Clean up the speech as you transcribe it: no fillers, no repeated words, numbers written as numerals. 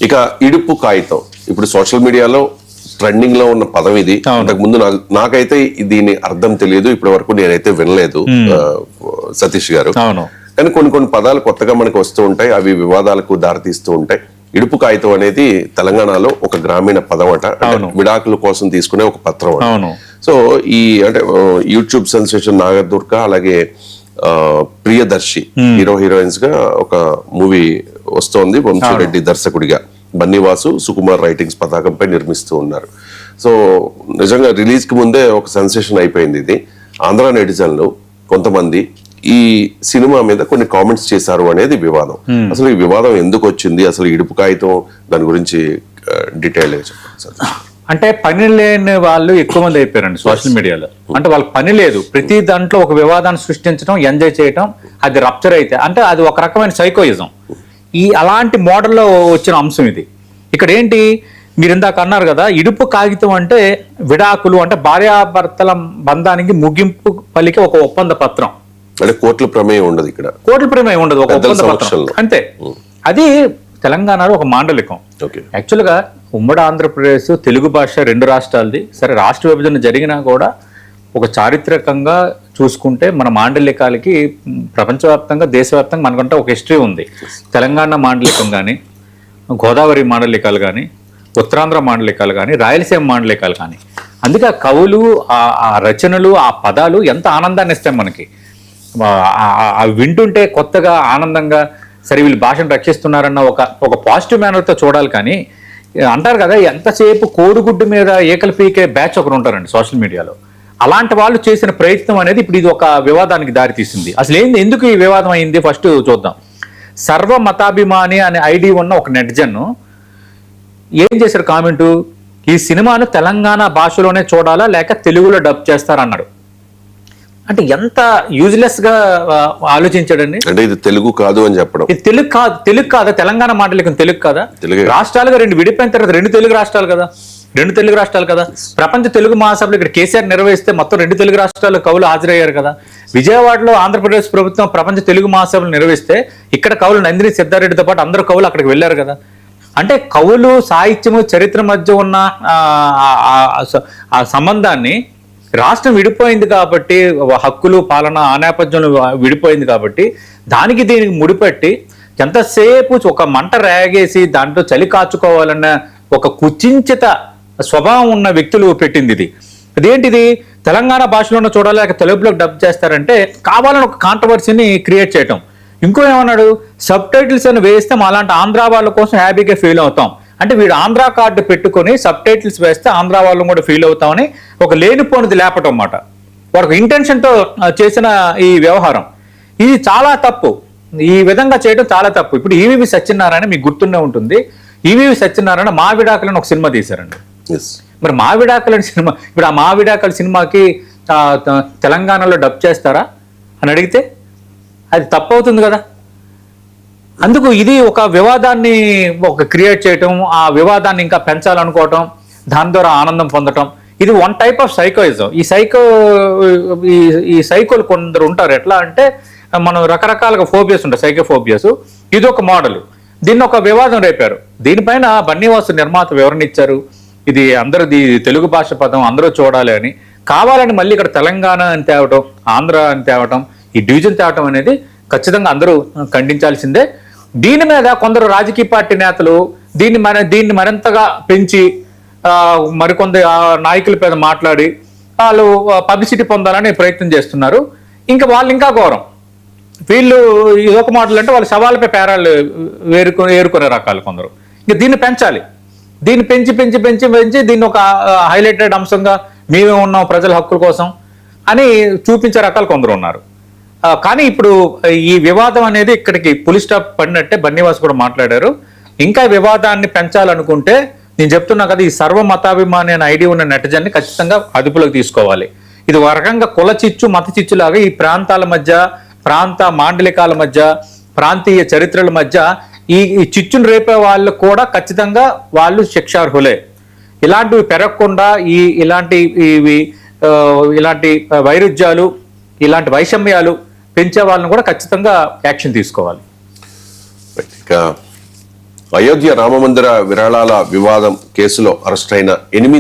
ఇక ఇడుపు కాగితం ఇప్పుడు సోషల్ మీడియాలో ట్రెండింగ్ లో ఉన్న పదం ఇది. అంతకు ముందు నాకైతే దీని అర్థం తెలియదు, ఇప్పటి వరకు నేనైతే వినలేదు సతీష్ గారు. కానీ కొన్ని పదాలు కొత్తగా మనకు వస్తూ ఉంటాయి, అవి వివాదాలకు దారితీస్తూ ఉంటాయి. ఇడుపు కాగితం అనేది తెలంగాణలో ఒక గ్రామీణ పదం అట, విడాకుల కోసం తీసుకునే ఒక పత్రం అట. సో ఈ అంటే యూట్యూబ్ సెన్సేషన్ నాగదుర్గ అలాగే ప్రియదర్శి హీరోయిన్స్ గా ఒక మూవీ వస్తోంది. వంశీరెడ్డి దర్శకుడిగా, బన్నీవాసు సుకుమార్ రైటింగ్స్ పతాకంపై నిర్మిస్తూ ఉన్నారు. సో నిజంగా రిలీజ్ కి ముందే ఒక సెన్సేషన్ అయిపోయింది ఇది. ఆంధ్ర నెటిజన్లు కొంతమంది ఈ సినిమా మీద కొన్ని కామెంట్స్ చేశారు అనేది వివాదం. అసలు ఈ వివాదం ఎందుకు వచ్చింది, అసలు ఇడుపు కాగితం దాని గురించి డీటెయిల్ గా చెప్పండి సార్. అంటే పని లేని వాళ్ళు ఎక్కువ మంది అయిపోయారండి సోషల్ మీడియాలో. అంటే వాళ్ళకి పని లేదు, ప్రతి దాంట్లో ఒక వివాదాన్ని సృష్టించడం, ఎంజాయ్ చేయడం, అది రప్చర్ అయితే అంటే అది ఒక రకమైన సైకోయిజం. ఈ అలాంటి మోడల్లో వచ్చిన అంశం ఇది. ఇక్కడ ఏంటి, మీరు ఇందాక అన్నారు కదా, ఇడుపు కాగితం అంటే విడాకులు అంటే భార్యాభర్తల బంధానికి ముగింపు పలికి ఒక ఒప్పంద పత్రం. అంటే కోర్టుల ప్రమేయం ఉండదు, ఇక్కడ కోర్టుల ప్రమేయం ఉండదు, ఒక ఒప్పంద పత్రం అంతే. అది తెలంగాణలో ఒక మాండలికం. యాక్చువల్గా ఉమ్మడి ఆంధ్రప్రదేశ్ తెలుగు భాష రెండు రాష్ట్రాలది. సరే రాష్ట్ర విభజన జరిగినా కూడా ఒక చారిత్రకంగా చూసుకుంటే మన మాండలికాలకి ప్రపంచవ్యాప్తంగా దేశవ్యాప్తంగా మనకంటే ఒక హిస్టరీ ఉంది. తెలంగాణ మాండలికం కానీ, గోదావరి మాండలికాలు కానీ, ఉత్తరాంధ్ర మాండలికాలు కానీ, రాయలసీమ మాండలికాలు కానీ. అందుకే ఆ కవులు, ఆ రచనలు, ఆ పదాలు ఎంత ఆనందాన్ని ఇస్తాయి మనకి. అవి వింటుంటే కొత్తగా ఆనందంగా, సరే వీళ్ళు భాషను రక్షిస్తున్నారన్న ఒక పాజిటివ్ మేనర్తో చూడాలి. కానీ అంటారు కదా, ఎంతసేపు కోడిగుడ్డు మీద ఏకలు పీకే బ్యాచ్ ఒకరు ఉంటారండి సోషల్ మీడియాలో. అలాంటి వాళ్ళు చేసిన ప్రయత్నం అనేది ఇప్పుడు ఇది ఒక వివాదానికి దారితీసింది. అసలు ఎందుకు ఈ వివాదం అయింది ఫస్ట్ చూద్దాం. సర్వ మతాభిమాని అనే ఐడి ఉన్న ఒక నెటిజన్ ఏం చేశారు కామెంటు, ఈ సినిమాను తెలంగాణ భాషలోనే చూడాలా లేక తెలుగులో డబ్ చేస్తారన్నాడు. అంటే ఎంత యూజ్లెస్ గా ఆలోచించాడండి. అంటే ఇది తెలుగు కాదు అని చెప్పడం. ఇది తెలుగు కాదా, తెలంగాణ మాండలికం తెలుగు కాదా? రాష్ట్రాలుగా రెండు విడిపోయిన తర్వాత రెండు తెలుగు రాష్ట్రాలు కదా. ప్రపంచ తెలుగు మహాసభలు ఇక్కడ కేసీఆర్ నిర్వహిస్తే మొత్తం రెండు తెలుగు రాష్ట్రాలు కవులు హాజరయ్యారు కదా. విజయవాడలో ఆంధ్రప్రదేశ్ ప్రభుత్వం ప్రపంచ తెలుగు మహాసభలు నిర్వహిస్తే ఇక్కడ కవులు నందిని సిద్ధారెడ్డితో పాటు అందరూ కవులు అక్కడికి వెళ్ళారు కదా. అంటే కవులు, సాహిత్యము, చరిత్ర మధ్య ఉన్న ఆ సంబంధాన్ని రాష్ట్రం విడిపోయింది కాబట్టి, హక్కులు, పాలన ఆ నేపథ్యంలో విడిపోయింది కాబట్టి దానికి దీనికి ముడిపెట్టి ఎంతసేపు ఒక మంట రేగేసి దాంట్లో చలి కాచుకోవాలన్న ఒక కుచించిత స్వభావం ఉన్న వ్యక్తులు పెట్టింది ఇది. అదేంటిది, తెలంగాణ భాషలోనే చూడాలి లేక తెలుగులో డబ్ చేస్తారంటే కావాలని ఒక కాంట్రవర్సీని క్రియేట్ చేయటం. ఇంకో ఏమన్నాడు, సబ్ టైటిల్స్ అని వేస్తే అలాంటి ఆంధ్ర వాళ్ళ కోసం హ్యాపీగా ఫీల్ అవుతాం. అంటే వీడు ఆంధ్ర కార్డు పెట్టుకొని సబ్ టైటిల్స్ వేస్తే ఆంధ్ర వాళ్ళని కూడా ఫీల్ అవుతామని ఒక లేనిపోనిది లేపటం అన్నమాట. వాడు ఇంటెన్షన్తో చేసిన ఈ వ్యవహారం ఇది చాలా తప్పు. ఈ విధంగా చేయడం చాలా తప్పు. ఇప్పుడు ఈవీవి సత్యనారాయణ మీకు గుర్తుండే ఉంటుంది. ఈవీవి సత్యనారాయణ మా విడాకులను ఒక సినిమా తీశారండి. మరి మా విడాకులని సినిమా, ఇప్పుడు ఆ మా విడాకుల సినిమాకి తెలంగాణలో డబ్ చేస్తారా అని అడిగితే అది తప్పు అవుతుంది కదా. అందుకు ఇది ఒక వివాదాన్ని క్రియేట్ చేయటం, ఆ వివాదాన్ని ఇంకా పెంచాలనుకోవటం, దాని ద్వారా ఆనందం పొందటం, ఇది వన్ టైప్ ఆఫ్ సైకోయిజం. ఈ సైకోలు కొందరు ఉంటారు. ఎట్లా అంటే మనం రకరకాలుగా ఫోబియాస్ ఉంటాయి, సైకోఫోబియాస్. ఇది ఒక మోడల్. దీన్ని ఒక వివాదం రేపారు. దీనిపైన బన్నీవాసు నిర్మాత వివరణ ఇచ్చారు. ఇది అందరిది తెలుగు భాష పదం, అందరూ చూడాలి అని. కావాలని మళ్ళీ ఇక్కడ తెలంగాణ అని తేవటం, ఆంధ్ర అని తేవటం, ఈ డివిజన్ తేవటం అనేది ఖచ్చితంగా అందరూ ఖండించాల్సిందే. దీని మీద కొందరు రాజకీయ పార్టీ నేతలు దీన్ని మరింతగా పెంచి మరికొంత నాయకుల మీద మాట్లాడి వాళ్ళు పబ్లిసిటీ పొందాలని ప్రయత్నం చేస్తున్నారు. వాళ్ళు ఇంకా ఘోరం. వీళ్ళు ఇదొక మోడల్ అంటే వాళ్ళు సవాళ్ళపై పేరాలు ఏరుకునే రకాలు కొందరు. ఇంకా దీన్ని పెంచాలి. దీన్ని పెంచి దీన్ని ఒక హైలైటెడ్ అంశంగా మేమే ఉన్నాం ప్రజల హక్కుల కోసం అని చూపించే రకాలు కొందరు ఉన్నారు. కానీ ఇప్పుడు ఈ వివాదం అనేది ఇక్కడికి పులి స్టాప్ పడినట్టే బన్నీవాసు కూడా మాట్లాడారు. ఇంకా వివాదాన్ని పెంచాలనుకుంటే నేను చెప్తున్నా కదా, ఈ సర్వ మతాభిమాని అనే ఐడి ఉన్న నెటిజన్ని ఖచ్చితంగా అదుపులోకి తీసుకోవాలి. ఇది ఒక రకంగా కుల చిచ్చు, మత చిచ్చులాగా ఈ ప్రాంతాల మధ్య, ప్రాంత మాండలికాల మధ్య, ప్రాంతీయ చరిత్రల మధ్య ఈ చిచ్చును రేపే వాళ్ళు కూడా ఖచ్చితంగా వాళ్ళు శిక్షార్హులే. ఇలాంటివి పెరగకుండా ఇలాంటి వైరుధ్యాలు, ఇలాంటి వైషమ్యాలు పెంచే వాళ్ళని కూడా ఖచ్చితంగా యాక్షన్ తీసుకోవాలి. ఇంకా అయోధ్య రామమందిర విరాళాల వివాదం కేసులో అరెస్ట్ అయిన 8